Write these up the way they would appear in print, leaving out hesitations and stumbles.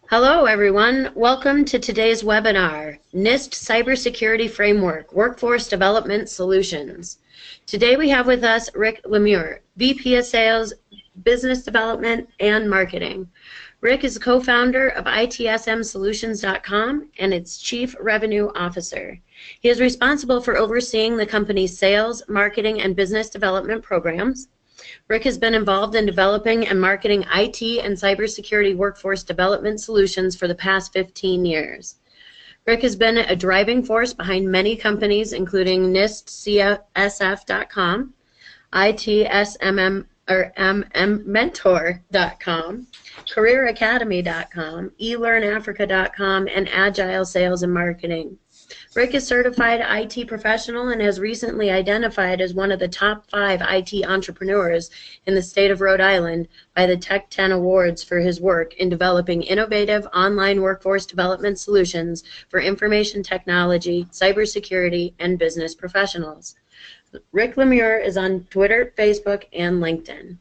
Hello, everyone. Welcome to today's webinar, NIST Cybersecurity Framework, Workforce Development Solutions. Today we have with us Rick Lemure, VP of Sales, Business Development, and Marketing. Rick is co-founder of ITSMsolutions.com and its Chief Revenue Officer. He is responsible for overseeing the company's sales, marketing, and business development programs. Rick has been involved in developing and marketing IT and cybersecurity workforce development solutions for the past 15 years. Rick has been a driving force behind many companies, including NIST CSF.com, ITSMmentor.com, CareerAcademy.com, eLearnAfrica.com, and Agile Sales and Marketing. Rick is certified IT professional and has recently identified as one of the top 5 IT entrepreneurs in the state of Rhode Island by the Tech 10 Awards for his work in developing innovative online workforce development solutions for information technology, cybersecurity, and business professionals. Rick Lemure is on Twitter, Facebook, and LinkedIn.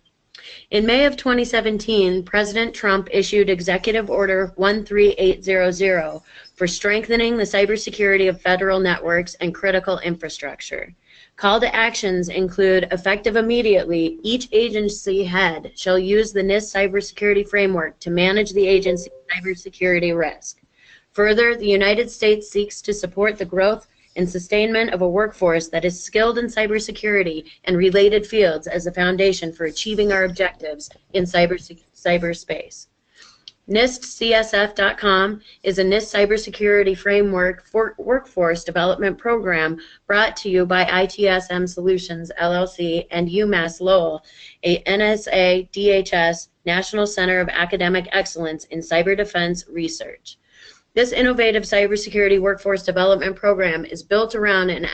In May of 2017, President Trump issued Executive Order 13800 for strengthening the cybersecurity of federal networks and critical infrastructure. Call to actions include, effective immediately, each agency head shall use the NIST Cybersecurity Framework to manage the agency's cybersecurity risk. Further, the United States seeks to support the growth and sustainment of a workforce that is skilled in cybersecurity and related fields as a foundation for achieving our objectives in cyberspace. NISTCSF.com is a NIST Cybersecurity Framework workforce development program brought to you by ITSM Solutions, LLC, and UMass Lowell, a NSA DHS National Center of Academic Excellence in Cyber Defense Research. This innovative cybersecurity workforce development program is built around an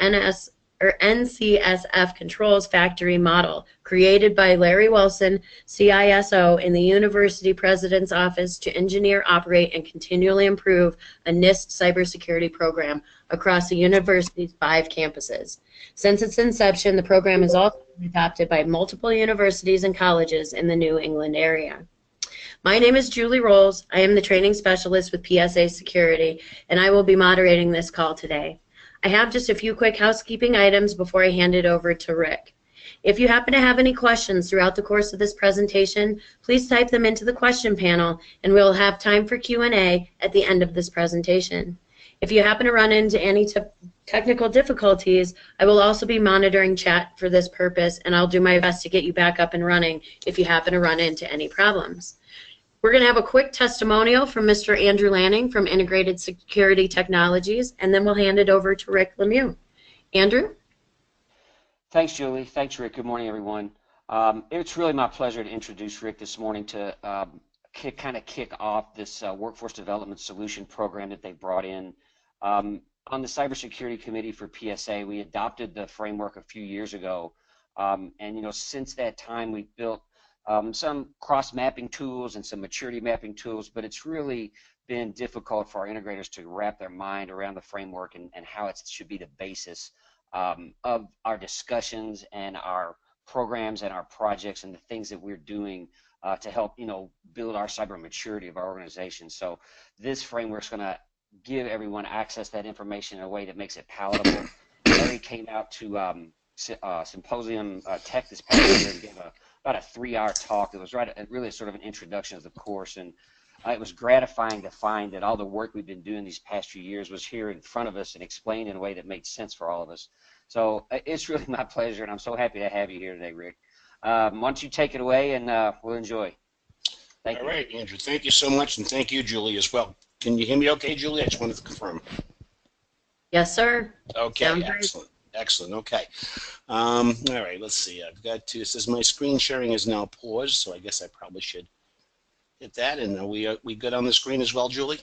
NCSF controls factory model created by Larry Wilson, CISO, in the University President's Office to engineer, operate, and continually improve a NIST cybersecurity program across the university's 5 campuses. Since its inception, the program is also been adopted by multiple universities and colleges in the New England area. My name is Julie Rolls. I am the training specialist with PSA Security, and I will be moderating this call today. I have just a few quick housekeeping items before I hand it over to Rick. If you happen to have any questions throughout the course of this presentation, please type them into the question panel, and we'll have time for Q&A at the end of this presentation. If you happen to run into any technical difficulties, I will also be monitoring chat for this purpose, and I'll do my best to get you back up and running if you happen to run into any problems. We're going to have a quick testimonial from Mr. Andrew Lanning from Integrated Security Technologies, and then we'll hand it over to Rick Lemieux. Andrew? Thanks, Julie. Thanks, Rick. Good morning, everyone. It's really my pleasure to introduce Rick this morning to kind of kick off this workforce development solution program that they brought in. On the Cybersecurity Committee for PSA, we adopted the framework a few years ago, and since that time we've built some cross-mapping tools and some maturity mapping tools, but it's really been difficult for our integrators to wrap their mind around the framework and how it should be the basis of our discussions and our programs and our projects and the things that we're doing to help build our cyber maturity of our organization. So this framework is going to give everyone access to that information in a way that makes it palatable. Larry came out to Symposium Tech this past year and gave about a 3-hour talk that was really sort of an introduction of the course, and it was gratifying to find that all the work we've been doing these past few years was here in front of us and explained in a way that made sense for all of us. So it's really my pleasure, and I'm so happy to have you here today, Rick. Why don't you take it away, and we'll enjoy. Thank you. All right, Andrew, thank you so much, and thank you, Julie, as well. Can you hear me okay, Julie? I just wanted to confirm. Yes, sir. Okay, Sounds excellent. Excellent. Okay. All right. Let's see. I've got to. It says my screen sharing is now paused, so I guess I probably should hit that. And are we good on the screen as well, Julie?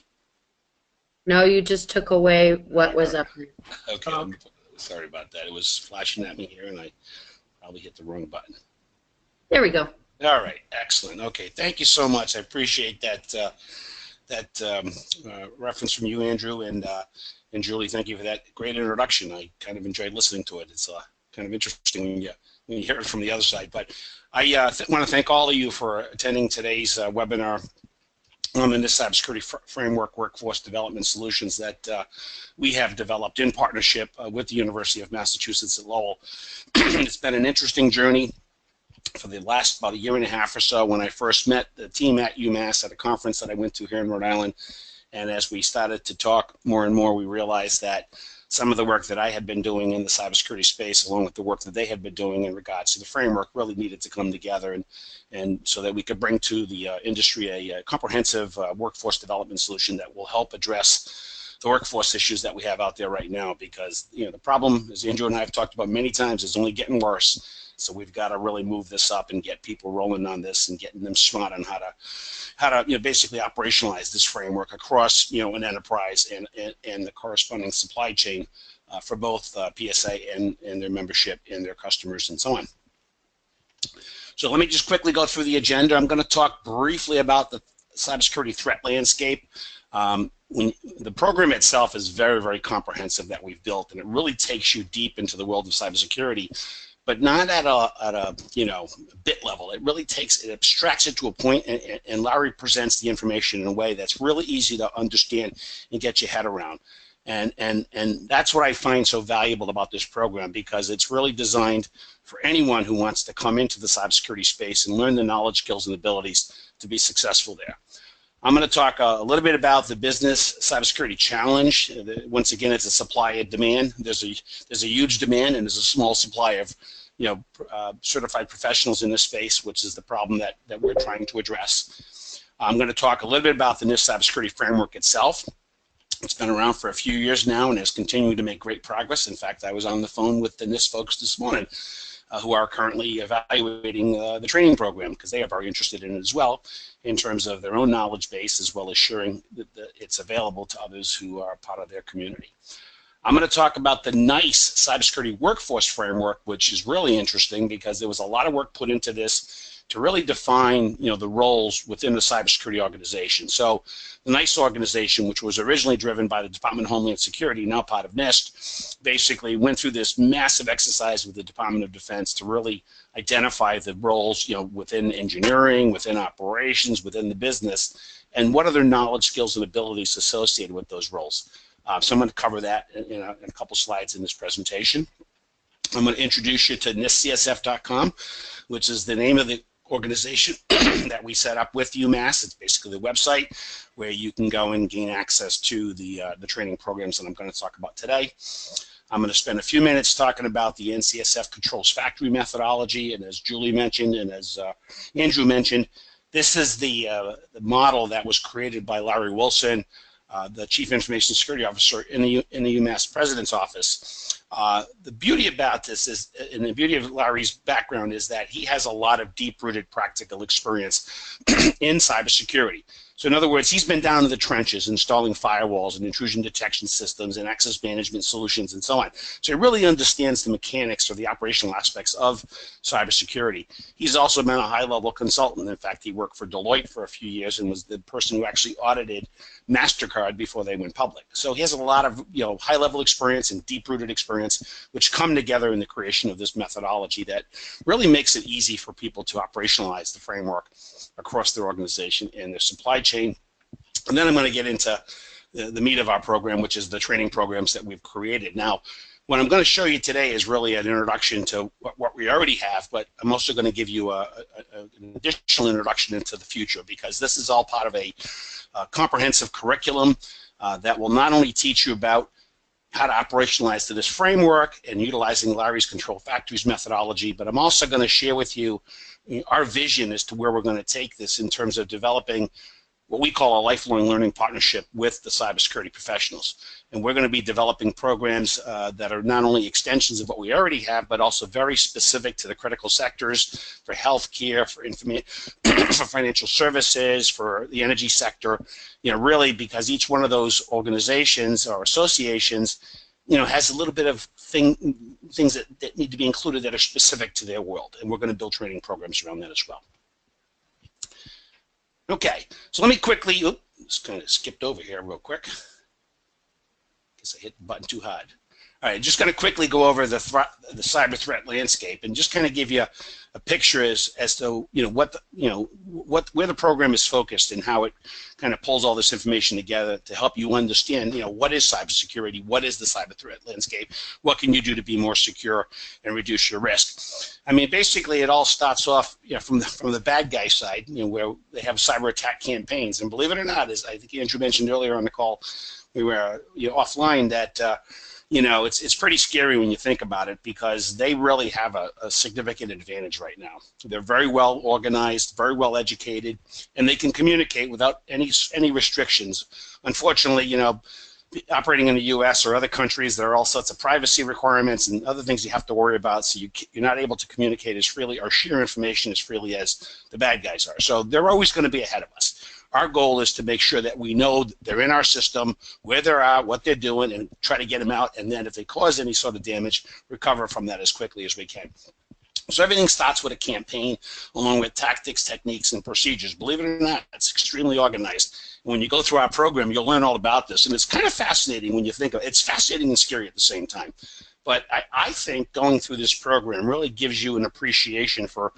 No, you just took away what was up there. Okay. Sorry about that. It was flashing at me here, and I probably hit the wrong button. There we go. All right. Excellent. Okay. Thank you so much. I appreciate that reference from you, Andrew, and Julie, thank you for that great introduction. I kind of enjoyed listening to it. It's kind of interesting when you hear it from the other side. But I want to thank all of you for attending today's webinar. in this cybersecurity framework workforce development solutions that we have developed in partnership with the University of Massachusetts at Lowell. It's been an interesting journey for the last about a year and a half or so. When I first met the team at UMass at a conference that I went to here in Rhode Island, and as we started to talk more and more, we realized that some of the work that I had been doing in the cybersecurity space, along with the work that they had been doing in regards to the framework, really needed to come together, and so that we could bring to the industry a comprehensive workforce development solution that will help address the workforce issues that we have out there right now. Because the problem, as Andrew and I have talked about many times, is only getting worse. So we've got to really move this up and get people rolling on this and getting them smart on how to basically operationalize this framework across an enterprise and the corresponding supply chain for both PSA and their membership and their customers and so on. So let me just quickly go through the agenda. I'm going to talk briefly about the cybersecurity threat landscape. The program itself is very, very comprehensive that we've built, and it really takes you deep into the world of cybersecurity, but not at a bit level. It really abstracts it to a point, and Larry presents the information in a way that's really easy to understand and get your head around. And that's what I find so valuable about this program, because it's really designed for anyone who wants to come into the cybersecurity space and learn the knowledge, skills, and abilities to be successful there. I'm going to talk a little bit about the business cybersecurity challenge. Once again, it's a supply and demand. There's a huge demand, and there's a small supply of certified professionals in this space, which is the problem that we're trying to address. I'm going to talk a little bit about the NIST Cybersecurity Framework itself. It's been around for a few years now and is continuing to make great progress. In fact, I was on the phone with the NIST folks this morning who are currently evaluating the training program, because they are very interested in it as well, in terms of their own knowledge base, as well as ensuring that it's available to others who are part of their community. I'm going to talk about the NIST Cybersecurity Workforce Framework, which is really interesting because there was a lot of work put into this to really define the roles within the cybersecurity organization. So the NIST organization, which was originally driven by the Department of Homeland Security, now part of NIST, basically went through this massive exercise with the Department of Defense to really identify the roles within engineering, within operations, within the business, and what are their knowledge, skills, and abilities associated with those roles. So I'm going to cover that in a couple slides in this presentation. I'm going to introduce you to NISTCSF.com, which is the name of the organization that we set up with UMass. It's basically the website where you can go and gain access to the training programs that I'm going to talk about today. I'm going to spend a few minutes talking about the NCSF Controls Factory methodology, and as Julie mentioned and as Andrew mentioned, this is the model that was created by Larry Wilson, the Chief Information Security Officer in the UMass President's Office. The beauty about this is, and the beauty of Larry's background is that he has a lot of deep-rooted practical experience in cybersecurity. So in other words, he's been down in the trenches installing firewalls and intrusion detection systems and access management solutions and so on. So he really understands the mechanics or the operational aspects of cybersecurity. He's also been a high-level consultant. In fact, he worked for Deloitte for a few years and was the person who actually audited MasterCard before they went public. So he has a lot of high-level experience and deep-rooted experience, which come together in the creation of this methodology that really makes it easy for people to operationalize the framework across their organization and their supply chain. And then I'm going to get into the meat of our program, which is the training programs that we've created. Now, what I'm going to show you today is really an introduction to what we already have, but I'm also going to give you an additional introduction into the future, because this is all part of a comprehensive curriculum that will not only teach you about how to operationalize to this framework and utilizing Larry's Control Factories methodology, but I'm also going to share with you our vision as to where we're going to take this in terms of developing what we call a lifelong learning partnership with the cybersecurity professionals. And we're going to be developing programs that are not only extensions of what we already have, but also very specific to the critical sectors for healthcare, for financial services, for the energy sector, really because each one of those organizations or associations has a little bit of things that need to be included that are specific to their world, and we're going to build training programs around that as well. Okay, so let me quickly, just kind of skipped over here real quick. Guess I hit the button too hard. All right, just going to quickly go over the cyber threat landscape and just kind of give you a picture as to where the program is focused and how it kind of pulls all this information together to help you understand what is cybersecurity, what is the cyber threat landscape, what can you do to be more secure and reduce your risk. I mean, basically, it all starts off from the bad guy side, where they have cyber attack campaigns, and believe it or not, as I think Andrew mentioned earlier on the call, we were offline that. It's pretty scary when you think about it, because they really have a significant advantage right now. They're very well organized, very well educated, and they can communicate without any restrictions. Unfortunately, operating in the U.S. or other countries, there are all sorts of privacy requirements and other things you have to worry about, so you're not able to communicate as freely or share information as freely as the bad guys are. So they're always going to be ahead of us. Our goal is to make sure that we know they're in our system, where they're at, what they're doing, and try to get them out, and then if they cause any sort of damage, recover from that as quickly as we can. So everything starts with a campaign, along with tactics, techniques, and procedures. Believe it or not, it's extremely organized. When you go through our program, you'll learn all about this, and it's kind of fascinating when you think of it. It's fascinating and scary at the same time. But I think going through this program really gives you an appreciation for,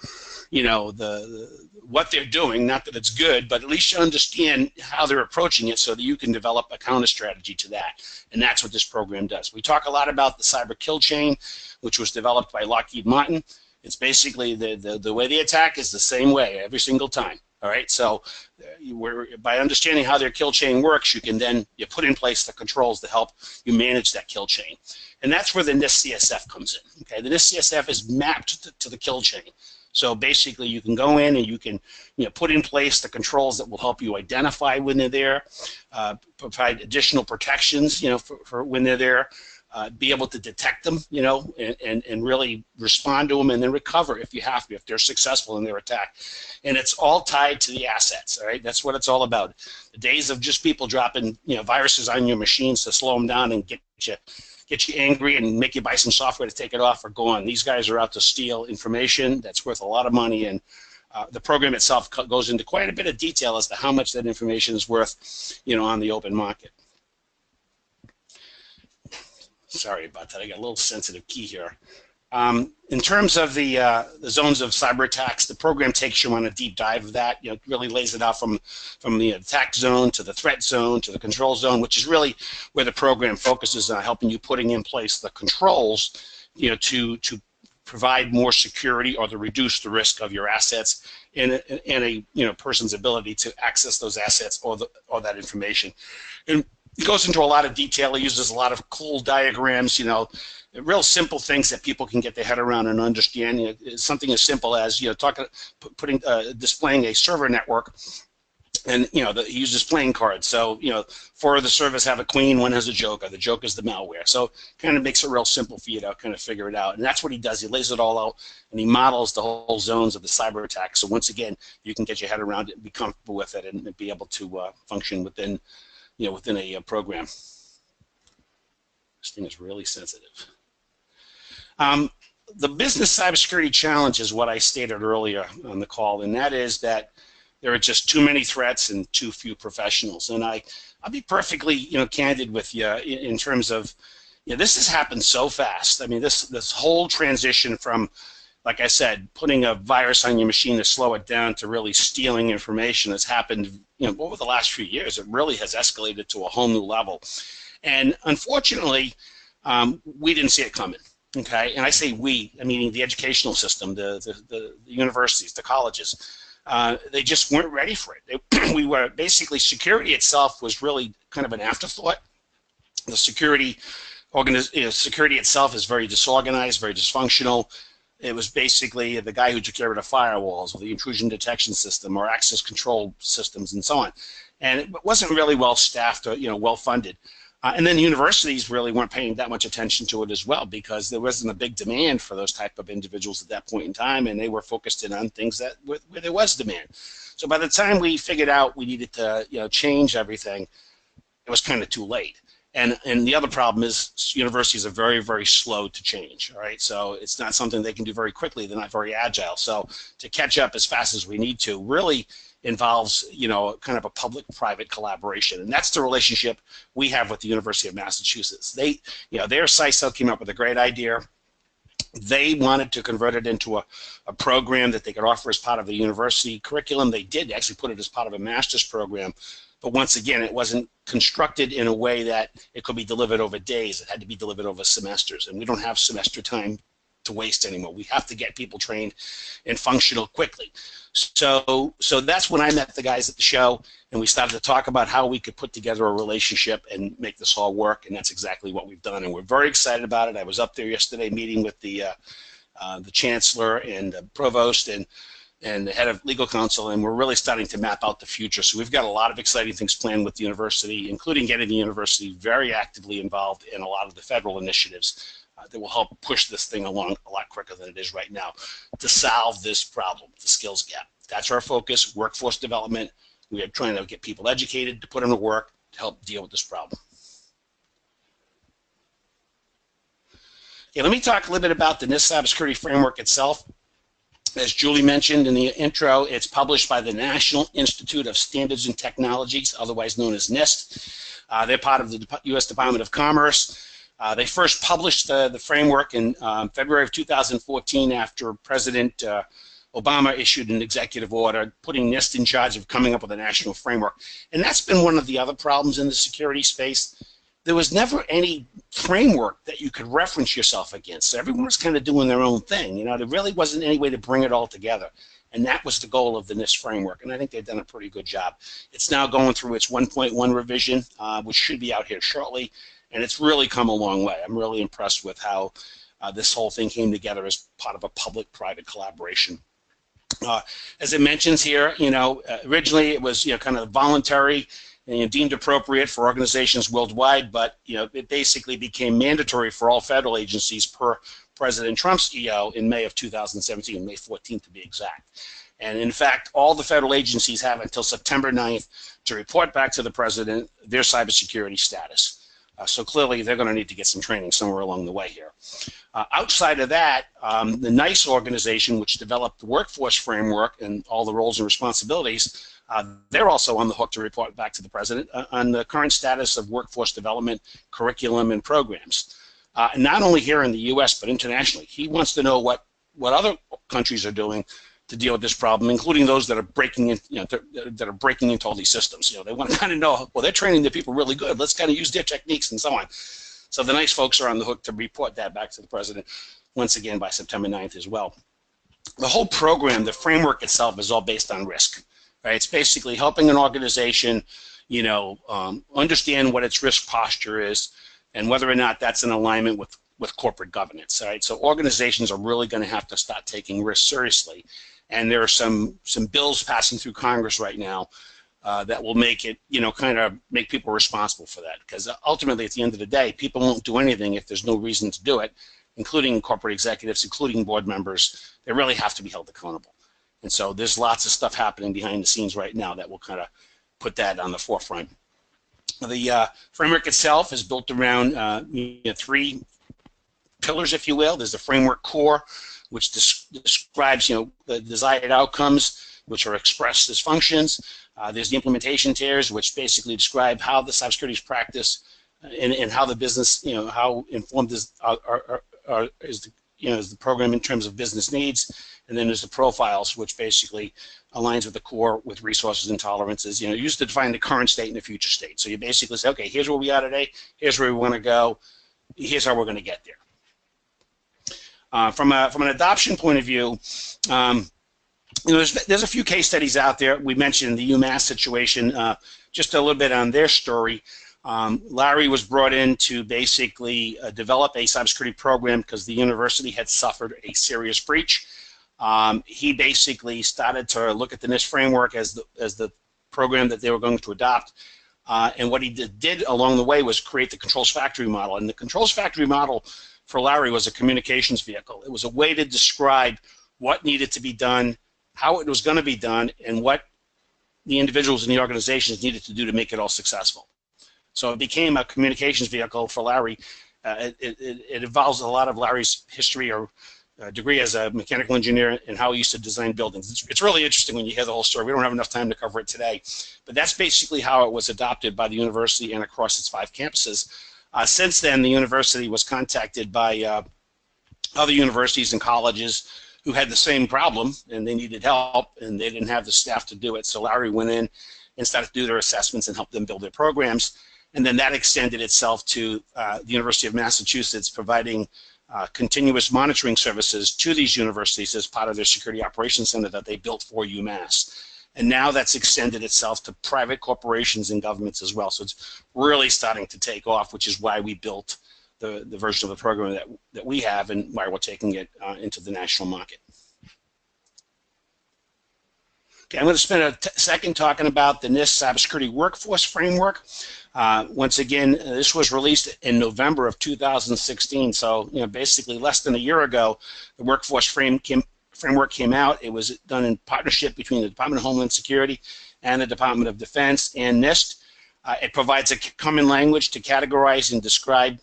what they're doing. Not that it's good, but at least you understand how they're approaching it so that you can develop a counter strategy to that. And that's what this program does. We talk a lot about the cyber kill chain, which was developed by Lockheed Martin. It's basically the way they attack is the same way every single time. All right, so by understanding how their kill chain works, you can then put in place the controls to help you manage that kill chain. And that's where the NIST CSF comes in. Okay, the NIST CSF is mapped to the kill chain. So basically, you can go in and you can put in place the controls that will help you identify when they're there, provide additional protections for when they're there, be able to detect them, and really respond to them, and then recover if you have to, if they're successful in their attack. And it's all tied to the assets, all right? That's what it's all about. The days of just people dropping, viruses on your machines to slow them down and get you angry and make you buy some software to take it off are gone. These guys are out to steal information that's worth a lot of money, and the program itself goes into quite a bit of detail as to how much that information is worth, on the open market. Sorry about that. I got a little sensitive key here. In terms of the zones of cyber attacks, the program takes you on a deep dive of that. It really lays it out from the attack zone to the threat zone to the control zone, which is really where the program focuses on helping you putting in place the controls, to provide more security or to reduce the risk of your assets and a person's ability to access those assets or that information. And it goes into a lot of detail. It uses a lot of cool diagrams, real simple things that people can get their head around and understand. Something as simple as displaying a server network, and he uses playing cards. So 4 of the servers have a queen, 1 has a joker. The joker is the malware. So kind of makes it real simple for you to kind of figure it out. And that's what he does. He lays it all out, and he models the whole zones of the cyber attack. So once again, you can get your head around it and be comfortable with it and be able to function within within a program. This thing is really sensitive. The business cybersecurity challenge is what I stated earlier on the call, and that is that there are just too many threats and too few professionals. And I'll be perfectly candid with you in terms of this has happened so fast. I mean, this whole transition from, like I said, putting a virus on your machine to slow it down to really stealing information has happened over the last few years. It really has escalated to a whole new level. And unfortunately, we didn't see it coming. Okay, and I say we, I mean the educational system, the universities, the colleges. They just weren't ready for it. We were basically, security itself was really kind of an afterthought. The security itself is very disorganized, very dysfunctional. It was basically the guy who took care of the firewalls or the intrusion detection system or access control systems and so on. And it wasn't really well staffed or well funded. And then the universities really weren't paying that much attention to it as well, because there wasn't a big demand for those type of individuals at that point in time, and they were focused in on things that where there was demand. So by the time we figured out we needed to change everything, it was kind of too late. And the other problem is universities are very, very slow to change. All right, so it's not something they can do very quickly. They're not very agile. So to catch up as fast as we need to really involves, kind of a public-private collaboration, and that's the relationship we have with the University of Massachusetts. Their CISO came up with a great idea. They wanted to convert it into a program that they could offer as part of the university curriculum. They did actually put it as part of a master's program, but once again, it wasn't constructed in a way that it could be delivered over days. It had to be delivered over semesters, and we don't have semester time to waste anymore. We have to get people trained and functional quickly. So that's when I met the guys at the show, and we started to talk about how we could put together a relationship and make this all work, and that's exactly what we've done, and we're very excited about it. I was up there yesterday meeting with the chancellor and the provost and the head of legal counsel, and we're really starting to map out the future. So we've got a lot of exciting things planned with the university, including getting the university very actively involved in a lot of the federal initiatives that will help push this thing along a lot quicker than it is right now to solve this problem, the skills gap. That's our focus, workforce development. We are trying to get people educated, to put them to work, to help deal with this problem. Okay, let me talk a little bit about the NIST Cybersecurity Framework itself. As Julie mentioned in the intro, it's published by the National Institute of Standards and Technologies, otherwise known as NIST. They're part of the U.S. Department of Commerce. They first published the framework in February of 2014 after President Obama issued an executive order putting NIST in charge of coming up with a national framework. And that's been one of the other problems in the security space. There was never any framework that you could reference yourself against. So everyone was kind of doing their own thing. There really wasn't any way to bring it all together. And that was the goal of the NIST framework. And I think they've done a pretty good job. It's now going through its 1.1 revision, which should be out here shortly. And it's really come a long way. I'm really impressed with how this whole thing came together as part of a public-private collaboration. As it mentions here, originally it was kind of voluntary and deemed appropriate for organizations worldwide, but it basically became mandatory for all federal agencies per President Trump's EO in May of 2017, May 14th to be exact. And in fact, all the federal agencies have until September 9th to report back to the president their cybersecurity status. So clearly, they're going to need to get some training somewhere along the way here. Outside of that, the NIST organization, which developed the workforce framework and all the roles and responsibilities, they're also on the hook to report back to the president on the current status of workforce development, curriculum, and programs. Not only here in the U.S., but internationally. He wants to know what other countries are doing to deal with this problem, including those that are breaking in, that are breaking into all these systems. They want to kind of know, well, they're training their people really good. Let's kind of use their techniques and so on. So the NIST folks are on the hook to report that back to the president once again by September 9th as well. The whole program, the framework itself, is all based on risk. Right? It's basically helping an organization, understand what its risk posture is and whether or not that's in alignment with corporate governance. Right? So organizations are really going to have to start taking risks seriously. And there are some bills passing through Congress right now that will make it, kind of make people responsible for that. Because ultimately, at the end of the day, people won't do anything if there's no reason to do it, including corporate executives, including board members. They really have to be held accountable. And so there's lots of stuff happening behind the scenes right now that will kind of put that on the forefront. The framework itself is built around 3 pillars, if you will. There's the framework core, which describes the desired outcomes, which are expressed as functions. There's the implementation tiers, which basically describe how the cybersecurity is practiced and how the business, how informed is the program in terms of business needs. And then there's the profiles, which basically aligns with the core with resources and tolerances, used to define the current state and the future state. So you basically say, okay, here's where we are today, here's where we want to go, here's how we're going to get there. From an adoption point of view, there's a few case studies out there. We mentioned the UMass situation, just a little bit on their story. Larry was brought in to basically develop a cybersecurity program because the university had suffered a serious breach. He basically started to look at the NIST framework as the program that they were going to adopt. And what he did along the way was create the controls factory model. And the controls factory model for Larry was a communications vehicle. It was a way to describe what needed to be done, how it was going to be done, and what the individuals in the organizations needed to do to make it all successful. So it became a communications vehicle for Larry. It involves a lot of Larry's history or degree as a mechanical engineer and how he used to design buildings. It's really interesting when you hear the whole story. We don't have enough time to cover it today, but that's basically how it was adopted by the university and across its 5 campuses. Since then, the university was contacted by other universities and colleges who had the same problem, and they needed help, and they didn't have the staff to do it. So Larry went in and started to do their assessments and help them build their programs. And then that extended itself to the University of Massachusetts, providing continuous monitoring services to these universities as part of their security operations center that they built for UMass. And now that's extended itself to private corporations and governments as well. So it's really starting to take off, which is why we built the version of the program that we have and why we're taking it into the national market. Okay, I'm going to spend a second talking about the NIST Cybersecurity Workforce Framework. Once again, this was released in November of 2016, so basically less than a year ago, the Workforce Framework came out. It was done in partnership between the Department of Homeland Security and the Department of Defense and NIST. It provides a common language to categorize and describe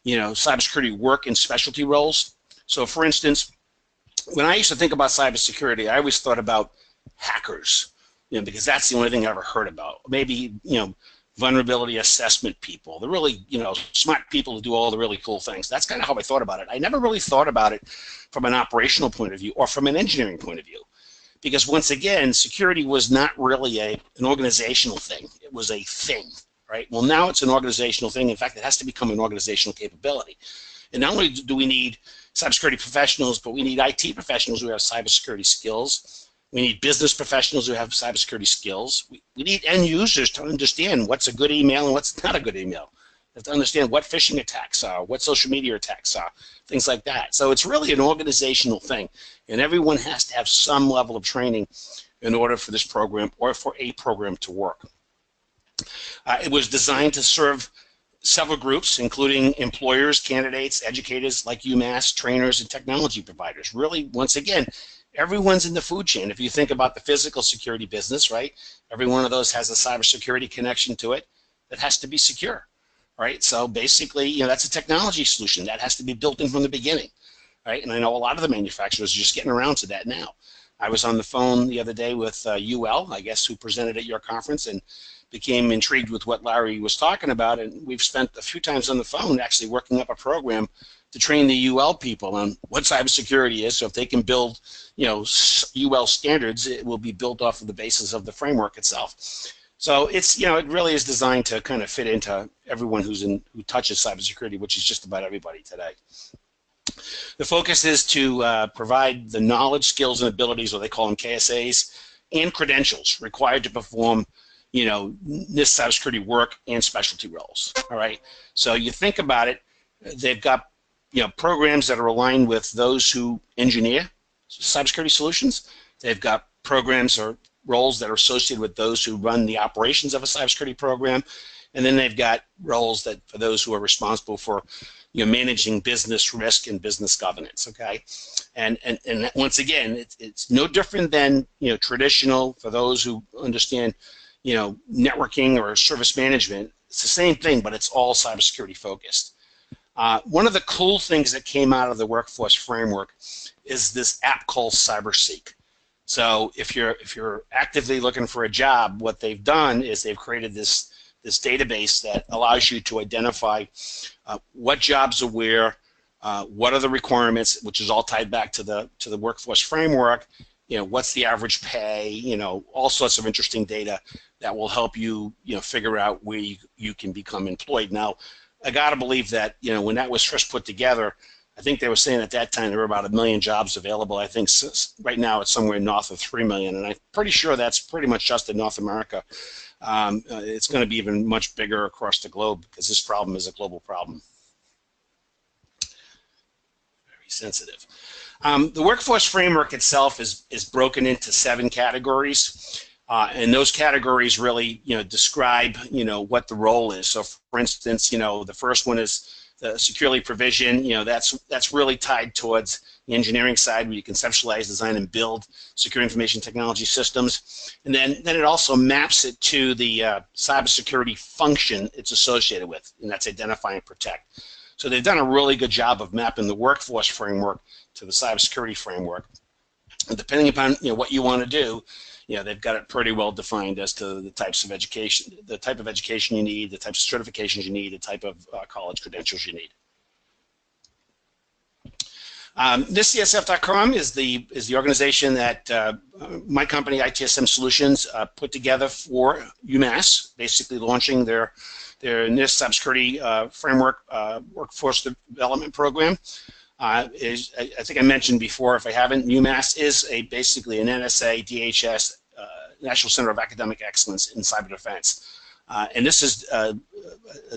cybersecurity work and specialty roles. So for instance, when I used to think about cybersecurity, I always thought about hackers, because that's the only thing I ever heard about. Maybe, vulnerability assessment people, the really, smart people who do all the really cool things. That's kind of how I thought about it. I never really thought about it from an operational point of view or from an engineering point of view. Because once again, security was not really an organizational thing. It was a thing. Right? Well, now it's an organizational thing. In fact, it has to become an organizational capability. And not only do we need cybersecurity professionals, but we need IT professionals who have cybersecurity skills. We need business professionals who have cybersecurity skills. We need end users to understand what's a good email and what's not a good email. They have to understand what phishing attacks are, what social media attacks are, things like that. So it's really an organizational thing. And everyone has to have some level of training in order for this program or for a program to work. It was designed to serve several groups, including employers, candidates, educators like UMass, trainers, and technology providers. Really, once again, everyone's in the food chain. If you think about the physical security business, right, every one of those has a cybersecurity connection to it that has to be secure, right? So basically, that's a technology solution that has to be built in from the beginning, right? And I know a lot of the manufacturers are just getting around to that now. I was on the phone the other day with UL, I guess, who presented at your conference, and became intrigued with what Larry was talking about, and we've spent a few times on the phone actually working up a program to train the UL people on what cybersecurity is. So if they can build, UL standards, it will be built off of the basis of the framework itself. So it's, it really is designed to kind of fit into everyone who touches cybersecurity, which is just about everybody today. The focus is to provide the knowledge, skills, and abilities, or they call them KSAs, and credentials required to perform NIST cybersecurity work and specialty roles. All right. So you think about it, they've got programs that are aligned with those who engineer cybersecurity solutions. They've got programs or roles that are associated with those who run the operations of a cybersecurity program, and then they've got roles that for those who are responsible for managing business risk and business governance. Okay, and once again, it's no different than traditional for those who understand networking or service management. It's the same thing, but it's all cybersecurity focused. One of the cool things that came out of the Workforce Framework is this app called CyberSeek. So if you're actively looking for a job, what they've done is they've created this database that allows you to identify what jobs are where, what are the requirements, which is all tied back to the Workforce Framework. What's the average pay? All sorts of interesting data that will help you figure out where you can become employed. Now, I got to believe that when that was first put together, I think they were saying at that time there were about 1 million jobs available. I think right now it's somewhere north of 3 million, and I'm pretty sure that's pretty much just in North America. It's going to be even much bigger across the globe because this problem is a global problem. Very sensitive. The Workforce Framework itself is broken into 7 categories. And those categories really, describe, what the role is. So, for instance, the first one is the securely provision. That's really tied towards the engineering side, where you conceptualize, design, and build secure information technology systems. And then it also maps it to the cybersecurity function it's associated with, and that's identify and protect. So they've done a really good job of mapping the workforce framework to the cybersecurity framework. And depending upon what you want to do, they've got it pretty well defined as to the types of education, the type of education you need, the types of certifications you need, the type of college credentials you need. This CSF.com is the organization that my company, ITSM Solutions, put together for UMass, basically launching their NIST Cybersecurity Framework Workforce Development Program. I think I mentioned before, if I haven't, UMass is basically an NSA, DHS, National Center of Academic Excellence in Cyber Defense. And this is a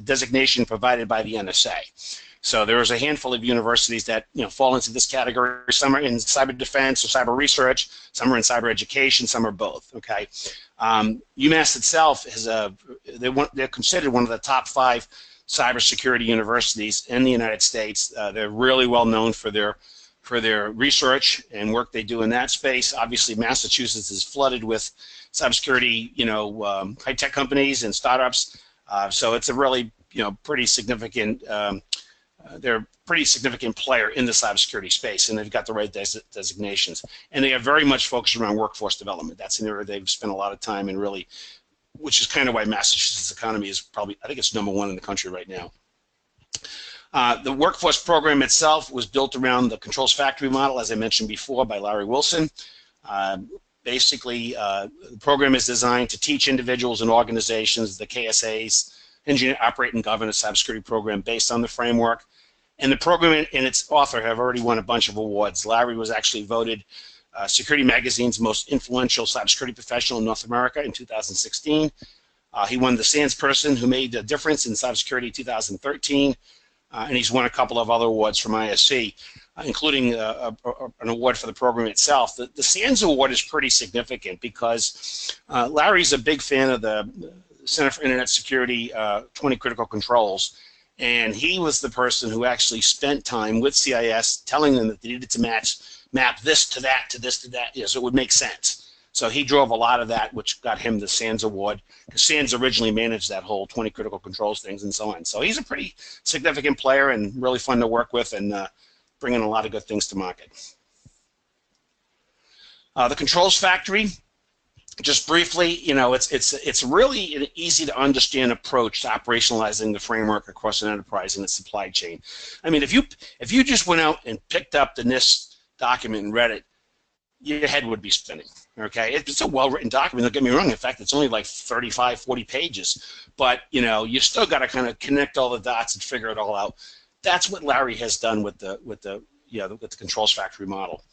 designation provided by the NSA. So there is a handful of universities that fall into this category. Some are in cyber defense or cyber research, some are in cyber education, some are both. Okay, UMass itself is they're considered one of the top 5 cybersecurity universities in the United States. They're really well known for their research and work they do in that space. Obviously, Massachusetts is flooded with cybersecurity, high-tech companies and startups. So it's a really, pretty significant. They're a pretty significant player in the cybersecurity space, and they've got the right designations. And they are very much focused around workforce development. That's an area they've spent a lot of time in, really, which is kind of why Massachusetts economy is probably, I think it's #1 in the country right now. The workforce program itself was built around the controls factory model, as I mentioned before, by Larry Wilson. Basically, the program is designed to teach individuals and organizations the KSA's Engineer, Operate, and Govern a Cybersecurity Program based on the framework. And the program and its author have already won a bunch of awards. Larry was actually voted Security Magazine's most influential cybersecurity professional in North America in 2016. He won the SANS Person Who Made a Difference in Cybersecurity 2013. And he's won a couple of other awards from ISC, including an award for the program itself. The SANS Award is pretty significant because Larry's a big fan of the Center for Internet Security 20 Critical Controls, and he was the person who actually spent time with CIS telling them that they needed to map this to that, to this to that, so it would make sense. So he drove a lot of that, which got him the SANS Award, because SANS originally managed that whole 20 Critical Controls things and so on. So he's a pretty significant player and really fun to work with, and bringing a lot of good things to market. The Controls Factory, just briefly, it's really an easy to understand approach to operationalizing the framework across an enterprise and its supply chain. I mean, if you just went out and picked up the NIST document and read it, your head would be spinning. Okay, it's a well-written document. Don't get me wrong. In fact, it's only like 35, 40 pages, but you still got to kind of connect all the dots and figure it all out. That's what Larry has done with the Controls Factory model.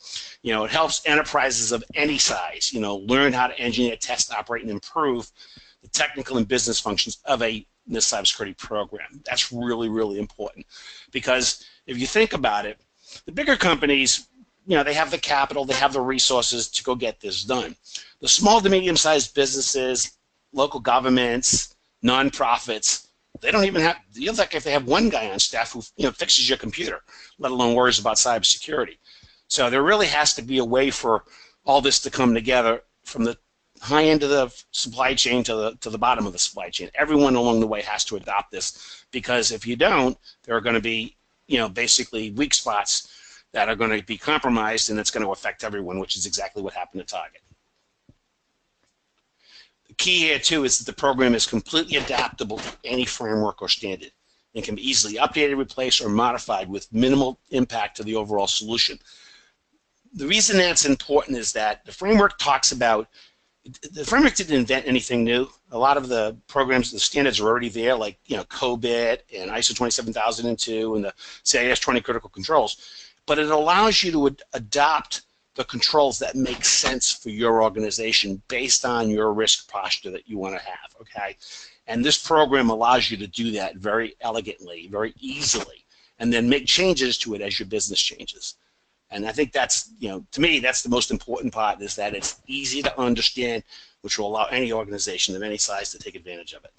It helps enterprises of any size, learn how to engineer, test, operate, and improve the technical and business functions of a NIST cybersecurity program. That's really, really important, because if you think about it, the bigger companies, they have the capital, they have the resources to go get this done. The small to medium-sized businesses, local governments, nonprofits, they don't even have, like if they have one guy on staff who fixes your computer, let alone worries about cybersecurity. So there really has to be a way for all this to come together from the high end of the supply chain to the bottom of the supply chain. Everyone along the way has to adopt this, because if you don't, there are going to be basically weak spots that are going to be compromised, and it's going to affect everyone, which is exactly what happened to Target. The key here, too, is that the program is completely adaptable to any framework or standard and can be easily updated, replaced, or modified with minimal impact to the overall solution. The reason that's important is that the framework talks about, the framework didn't invent anything new. A lot of the programs, the standards are already there, like COBIT and ISO 27002 and the CIS 20 Critical Controls. But it allows you to adopt the controls that make sense for your organization based on your risk posture that you want to have, okay? And this program allows you to do that very elegantly, very easily, and then make changes to it as your business changes. And I think that's, to me, that's the most important part, is that it's easy to understand, which will allow any organization of any size to take advantage of it.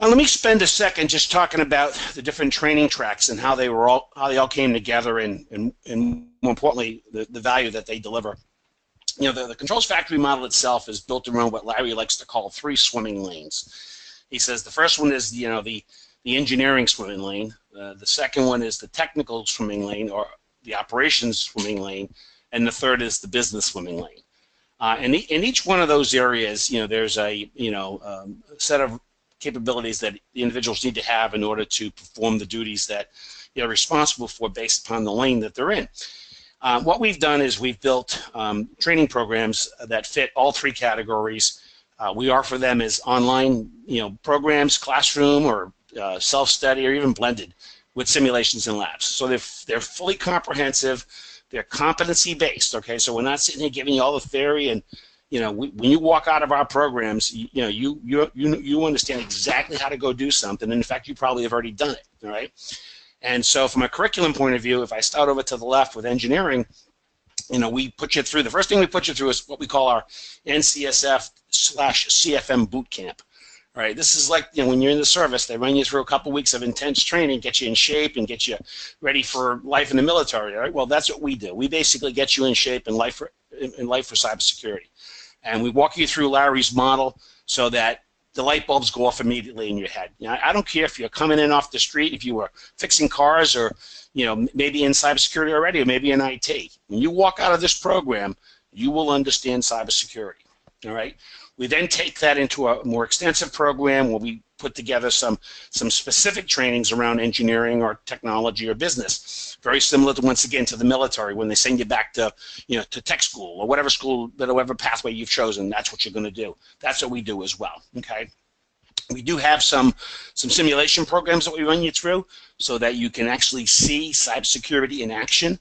Let me spend a second just talking about the different training tracks and how they all came together, and more importantly, the value that they deliver. The Controls Factory model itself is built around what Larry likes to call 3 swimming lanes. He says the first one is the engineering swimming lane. The second one is the technical swimming lane or the operations swimming lane, and the third is the business swimming lane. And in each one of those areas, there's a set of capabilities that the individuals need to have in order to perform the duties that they're responsible for based upon the lane that they're in. What we've done is we've built training programs that fit all three categories. We offer them as online, programs, classroom, or self-study, or even blended with simulations and labs. So they're fully comprehensive. They're competency-based. Okay, so we're not sitting here giving you all the theory, and when you walk out of our programs, you understand exactly how to go do something. And in fact, you probably have already done it. All right. And so from a curriculum point of view, if I start over to the left with engineering, we put you through, the first thing we put you through is what we call our NCSF/CFM boot camp. All right, this is like, when you're in the service, they run you through a couple weeks of intense training, get you in shape and get you ready for life in the military. All right, well, that's what we do. We basically get you in shape in life for cybersecurity. And we walk you through Larry's model so that the light bulbs go off immediately in your head. I don't care if you're coming in off the street, if you were fixing cars, or maybe in cybersecurity already, or maybe in IT. When you walk out of this program, you will understand cybersecurity. All right. We then take that into a more extensive program where we put together some specific trainings around engineering or technology or business, very similar to, once again, to the military when they send you back to to tech school or whatever pathway you've chosen. That's what you're going to do. That's what we do as well. Okay. We do have some simulation programs that we run you through so that you can actually see cybersecurity in action.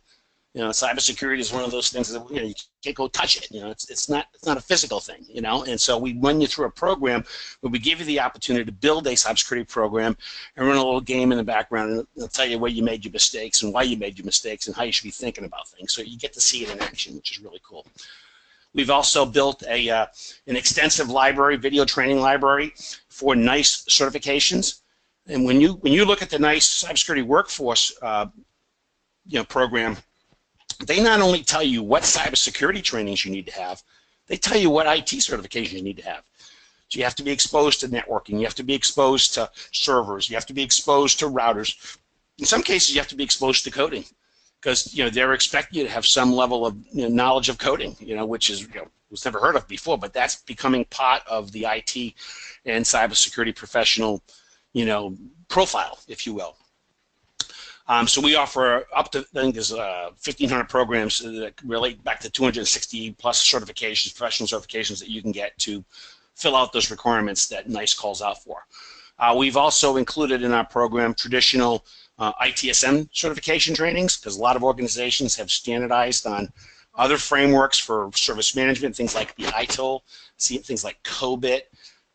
Cybersecurity is one of those things that you can't go touch it. It's not a physical thing. And so we run you through a program where we give you the opportunity to build a cybersecurity program and run a little game in the background, and it'll tell you where you made your mistakes and why you made your mistakes and how you should be thinking about things. So you get to see it in action, which is really cool. We've also built an extensive library, video training library for NIST certifications. And when you look at the NIST Cybersecurity Workforce program, they not only tell you what cybersecurity trainings you need to have, they tell you what IT certifications you need to have. So you have to be exposed to networking, you have to be exposed to servers, you have to be exposed to routers. In some cases, you have to be exposed to coding, because they're expecting you to have some level of knowledge of coding, which is was never heard of before, but that's becoming part of the IT and cybersecurity professional profile, if you will. So we offer up to, I think there's 1,500 programs that relate back to 260 plus certifications, professional certifications that you can get to fill out those requirements that NIST calls out for. We've also included in our program traditional ITSM certification trainings, because a lot of organizations have standardized on other frameworks for service management, things like the ITIL, things like COBIT,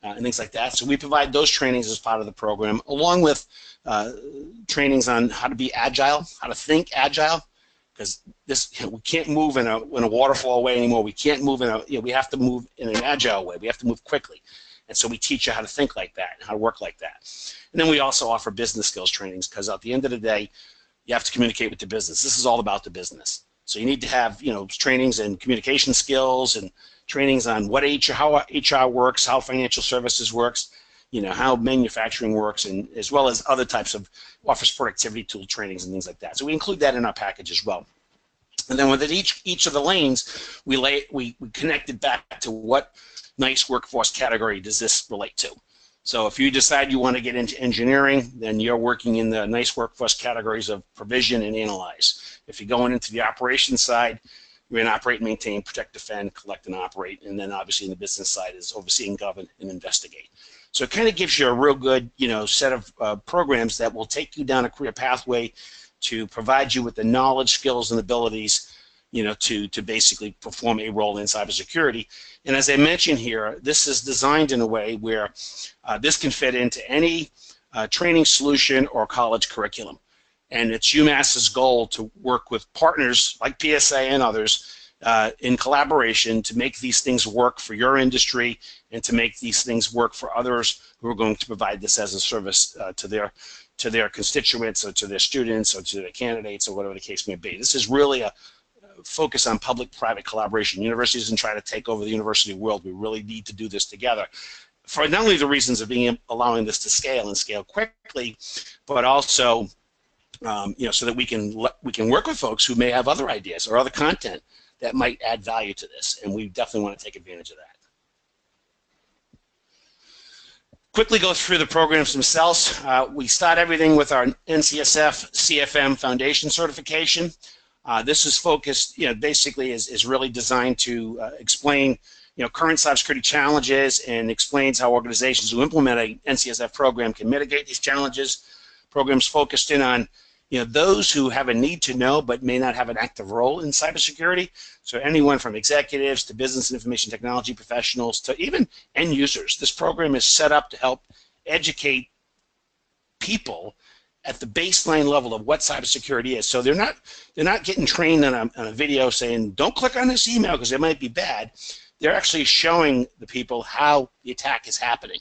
and things like that. So we provide those trainings as part of the program, along with trainings on how to be agile, how to think agile, because we can't move in a waterfall way anymore. We can't move we have to move in an agile way. We have to move quickly, and so we teach you how to think like that and how to work like that. And then we also offer business skills trainings, because at the end of the day, you have to communicate with the business. This is all about the business. So you need to have trainings in communication skills and trainings on how HR works, how financial services works, how manufacturing works, and as well as other types of office productivity tool trainings and things like that. So we include that in our package as well. And then within each of the lanes, we connect it back to what NIST workforce category does this relate to. So if you decide you want to get into engineering, then you're working in the NIST workforce categories of provision and analyze. If you're going into the operations side, you're going to operate, maintain, protect, defend, collect, and operate. And then obviously in the business side is overseeing, govern, and investigate. So it kind of gives you a real good, set of programs that will take you down a career pathway to provide you with the knowledge, skills, and abilities, to basically perform a role in cybersecurity. And as I mentioned here, this is designed in a way where this can fit into any training solution or college curriculum. And it's UMass's goal to work with partners like PSA and others in collaboration to make these things work for your industry and to make these things work for others who are going to provide this as a service to their constituents or to their students or to their candidates or whatever the case may be. This is really a focus on public-private collaboration. Universities isn't trying to take over the university world. We really need to do this together. for not only the reasons of allowing this to scale and scale quickly, but also so that we can work with folks who may have other ideas or other content that might add value to this, and we definitely want to take advantage of that. Quickly go through the programs themselves. We start everything with our NCSF CFM Foundation certification. This is focused, basically is really designed to explain, current cybersecurity challenges and explains how organizations who implement a NCSF program can mitigate these challenges. Programs focused in on, those who have a need to know but may not have an active role in cybersecurity. So anyone from executives to business and information technology professionals to even end users. This program is set up to help educate people at the baseline level of what cybersecurity is. So they're not getting trained on a video saying, don't click on this email because it might be bad. They're actually showing the people how the attack is happening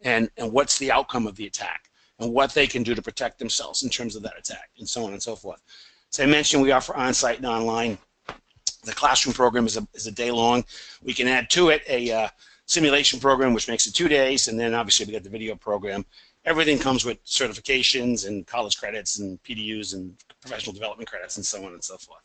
and what's the outcome of the attack and what they can do to protect themselves in terms of that attack, and so on and so forth. As I mentioned, we offer on-site and online. The classroom program is a day long. We can add to it a simulation program, which makes it 2 days, and then obviously we got the video program. Everything comes with certifications and college credits and PDUs and professional development credits and so on and so forth.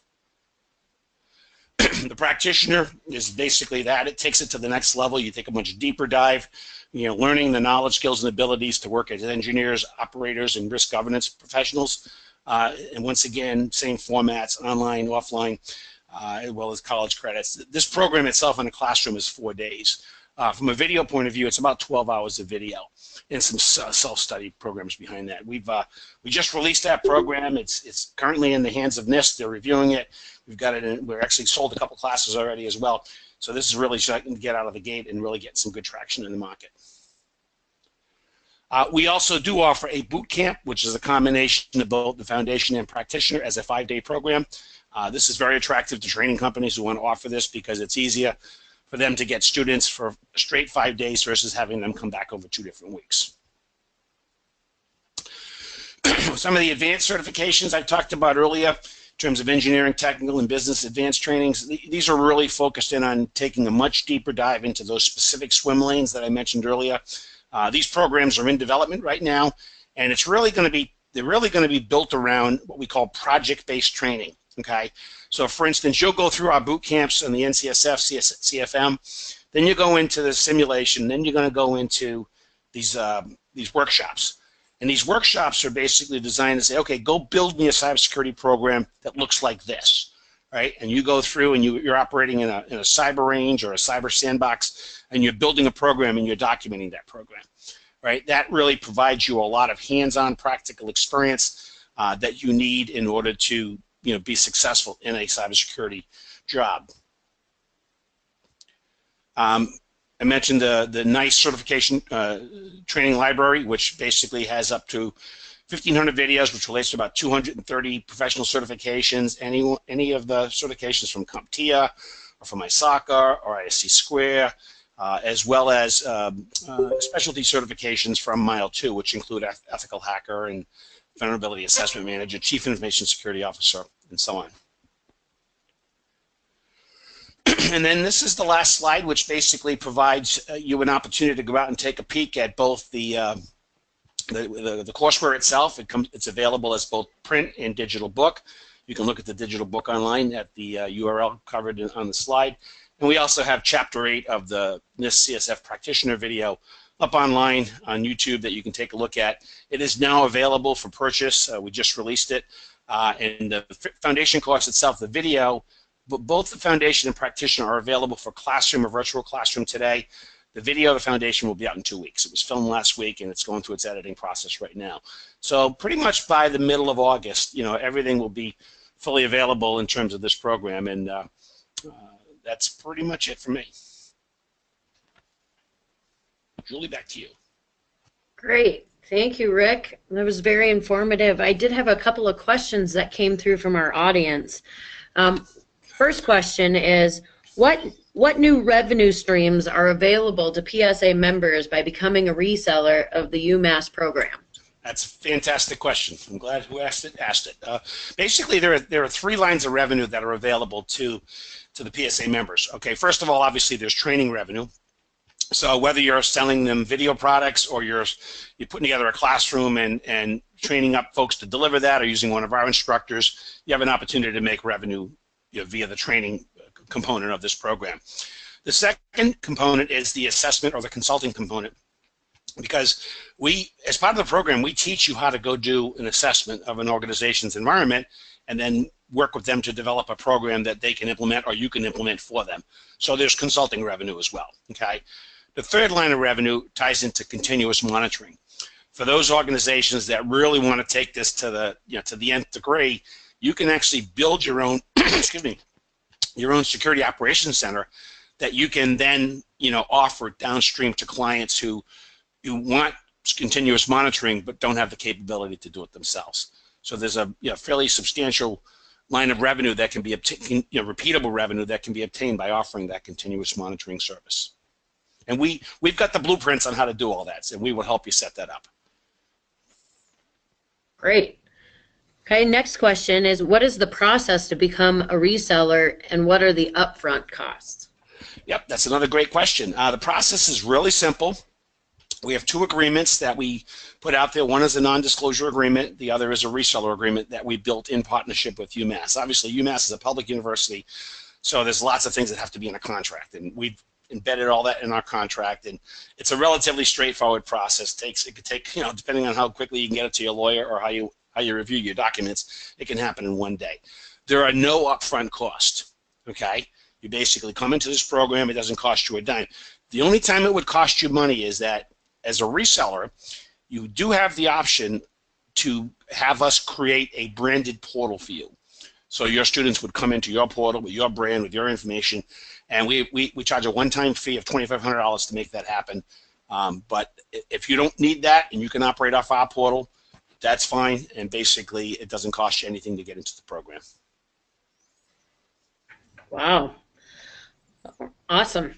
The practitioner is basically that. It takes it to the next level. You take a much deeper dive, learning the knowledge, skills, and abilities to work as engineers, operators, and risk governance professionals. And once again, same formats, online, offline, as well as college credits. This program itself in the classroom is 4 days. From a video point of view, it's about 12 hours of video and some self-study programs behind that. We just released that program. It's currently in the hands of NIST. They're reviewing it. We've got it in, we're actually sold a couple classes already as well. So this is really starting to get out of the gate and really get some good traction in the market. We also do offer a boot camp, which is a combination of both the foundation and practitioner as a 5-day program. This is very attractive to training companies who want to offer this because it's easier for them to get students for a straight 5 days versus having them come back over 2 different weeks. Some of the advanced certifications I talked about earlier in terms of engineering, technical, and business advanced trainings, these are really focused in on taking a much deeper dive into those specific swim lanes that I mentioned earlier. These programs are in development right now, and they're really going to be built around what we call project-based training. Okay, so for instance, you'll go through our boot camps on the NCSF, CFM, then you go into the simulation, then you're going to go into these workshops. And these workshops are basically designed to say, okay, go build me a cybersecurity program that looks like this, right? And you go through and you're operating in a cyber range or a cyber sandbox, and you're building a program and you're documenting that program, right? That really provides you a lot of hands-on practical experience that you need in order to be successful in a cybersecurity job. I mentioned the NIST certification training library, which basically has up to 1,500 videos, which relates to about 230 professional certifications. Any of the certifications from CompTIA or from ISACA or ISC Square, as well as specialty certifications from Mile 2, which include Ethical Hacker and Vulnerability Assessment Manager, Chief Information Security Officer, and so on. And then this is the last slide, which basically provides you an opportunity to go out and take a peek at both the courseware itself. It's available as both print and digital book. You can look at the digital book online at the URL covered on the slide. And we also have Chapter 8 of the NIST CSF Practitioner video up online on YouTube that you can take a look at. It is now available for purchase. We just released it. And the foundation course itself, the video, but both the foundation and practitioner are available for classroom or virtual classroom today. The video, the foundation, will be out in 2 weeks. It was filmed last week, and it's going through its editing process right now. So pretty much by the middle of August, everything will be fully available in terms of this program, and that's pretty much it for me. Julie, back to you. Great. Thank you, Rick. That was very informative. I did have a couple of questions that came through from our audience. First question is, what new revenue streams are available to PSA members by becoming a reseller of the UMass program? That's a fantastic question. I'm glad who asked it. Basically, there are 3 lines of revenue that are available to the PSA members. Okay, first of all, obviously, there's training revenue. So whether you're selling them video products or you're putting together a classroom and training up folks to deliver that, or using one of our instructors, you have an opportunity to make revenue, via the training component of this program. The second component is the assessment or the consulting component, because as part of the program, we teach you how to go do an assessment of an organization's environment and then work with them to develop a program that they can implement or you can implement for them. So there's consulting revenue as well, okay? The third line of revenue ties into continuous monitoring. For those organizations that really want to take this to the nth degree, you can actually build your own, excuse me, your own security operations center that you can then, offer downstream to clients who want continuous monitoring but don't have the capability to do it themselves. So there's a fairly substantial line of revenue that can be obtained, repeatable revenue that can be obtained by offering that continuous monitoring service. And we've got the blueprints on how to do all that, and we will help you set that up. Great. Okay, next question is, what is the process to become a reseller, and what are the upfront costs? Yep, that's another great question. The process is really simple. We have two agreements that we put out there. One is a non-disclosure agreement. The other is a reseller agreement that we built in partnership with UMass. Obviously, UMass is a public university, so there's lots of things that have to be in a contract, and we've embedded all that in our contract, and it's a relatively straightforward process. It could take, depending on how quickly you can get it to your lawyer or how you review your documents, it can happen in one day. There are no upfront costs, okay? You basically come into this program, it doesn't cost you a dime. The only time it would cost you money is that as a reseller, you do have the option to have us create a branded portal for you. So your students would come into your portal with your brand, with your information, and we charge a one-time fee of $2,500 to make that happen. But if you don't need that and you can operate off our portal, that's fine, and basically it doesn't cost you anything to get into the program. Wow. Awesome.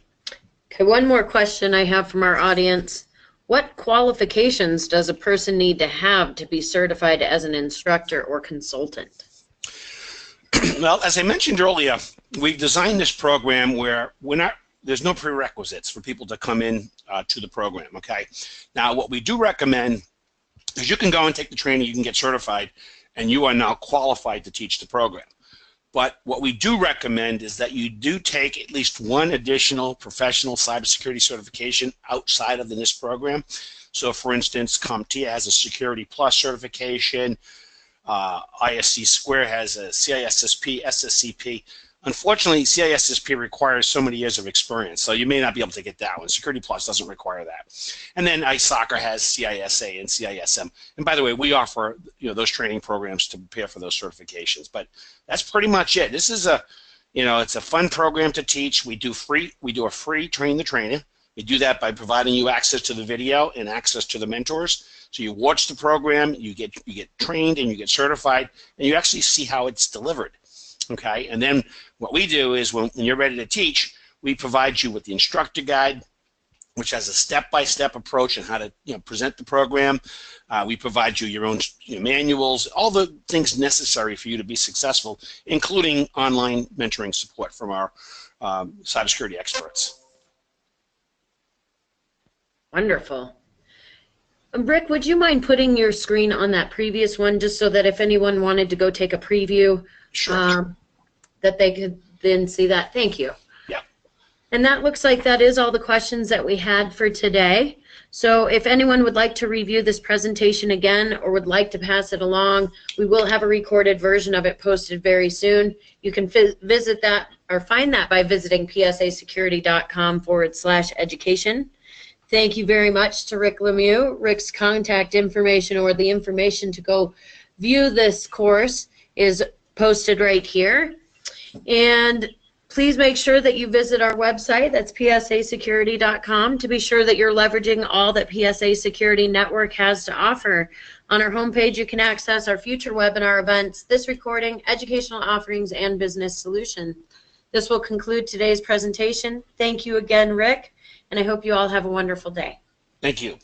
Okay, one more question I have from our audience. What qualifications does a person need to have to be certified as an instructor or consultant? Well, as I mentioned earlier, we've designed this program where there's no prerequisites for people to come in to the program, okay? Now, what we do recommend is you can go and take the training, you can get certified, and you are now qualified to teach the program. But what we do recommend is that you do take at least one additional professional cybersecurity certification outside of the NIST program. So, for instance, CompTIA has a Security Plus certification. ISC Square has a CISSP, SSCP. Unfortunately, CISSP requires so many years of experience, so you may not be able to get that one. Security Plus doesn't require that. And then ISACR has CISA and CISM. And by the way, we offer those training programs to prepare for those certifications. But that's pretty much it. This is it's a fun program to teach. We do a free train the trainer. We do that by providing you access to the video and access to the mentors. So you watch the program, you get trained and you get certified, and you actually see how it's delivered. Okay, and then what we do is when you're ready to teach, we provide you with the instructor guide, which has a step-by-step approach on how to present the program. We provide you your own manuals, all the things necessary for you to be successful, including online mentoring support from our cybersecurity experts. Wonderful. Rick, would you mind putting your screen on that previous one just so that if anyone wanted to go take a preview, sure. That they could then see that? Thank you. Yeah. And that looks like that is all the questions that we had for today. So if anyone would like to review this presentation again or would like to pass it along, we will have a recorded version of it posted very soon. You can visit that or find that by visiting psasecurity.com/education. Thank you very much to Rick Lemieux. Rick's contact information or the information to go view this course is posted right here. And please make sure that you visit our website, that's psasecurity.com, to be sure that you're leveraging all that PSA Security Network has to offer. On our homepage, you can access our future webinar events, this recording, educational offerings, and business solution. This will conclude today's presentation. Thank you again, Rick, and I hope you all have a wonderful day. Thank you.